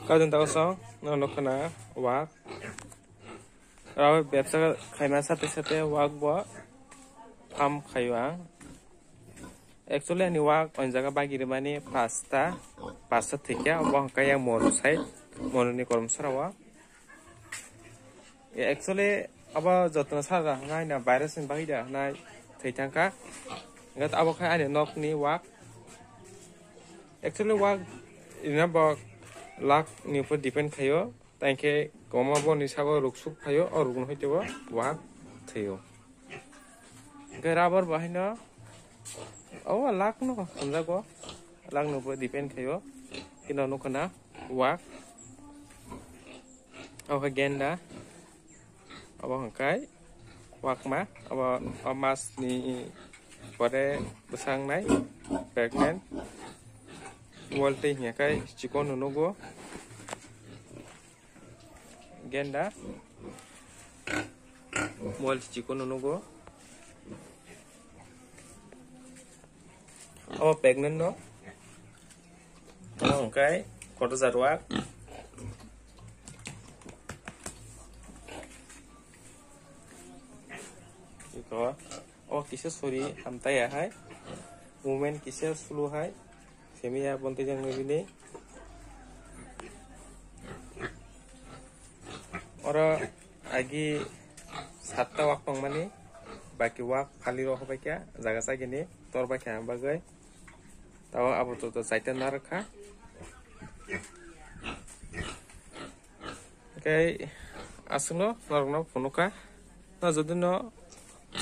Kadang tahu song, nono kena wak. Rawa biasa kayak sate wak buat ham kayuang. Actually ani wak on jaga bagi remani pasta tiga wak kayak mono side mono ni kolom sarawa. Ya actually apa jatuh sarah ngai na virus ni bagi dah nai tangka. Ngat apa kayak ani nok ni wak. Actually wak ini apa luck ni pun depend kayo. Tangke koma bon ni sago ruksuk kayo or rukun hoite wa wak theo. Gerabar bahina. Oh, luck no, samja ko. Luck no pun depend kayo. Kino no kena wak. Oh agenda. Apa hangkai wak ma. Apa mas ni pada besang nai pregnant. Walte nya kai chikon no go. Genda. Wal chikon no go. Oh pregnant no. Oh okay. Koto zarwak. Iko. Oh kisah sorry hamta ya hai. Women kisah sulu hai. Semia bonte jang ini. Orang lagi 7 waktu mana, baki wak kali roh baca, jaga saya gini, tor baca yang bagai, tahu apa tu saya narka. Okay, asuno, narukno punuka, na jadi no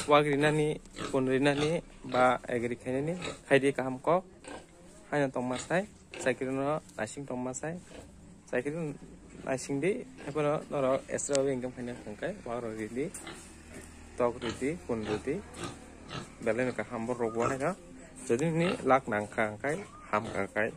wak rina ni, pun rina ni, ba agri kene ni, hai dia kaham kok, hanya tomasai, saya kira no asing tomasai, saya kira asing di apa no extra income kena kangkai waro ridi tok ridi pun ridi belen ka hambor rogwa na jadi ni lak nang kangkai ham kangkai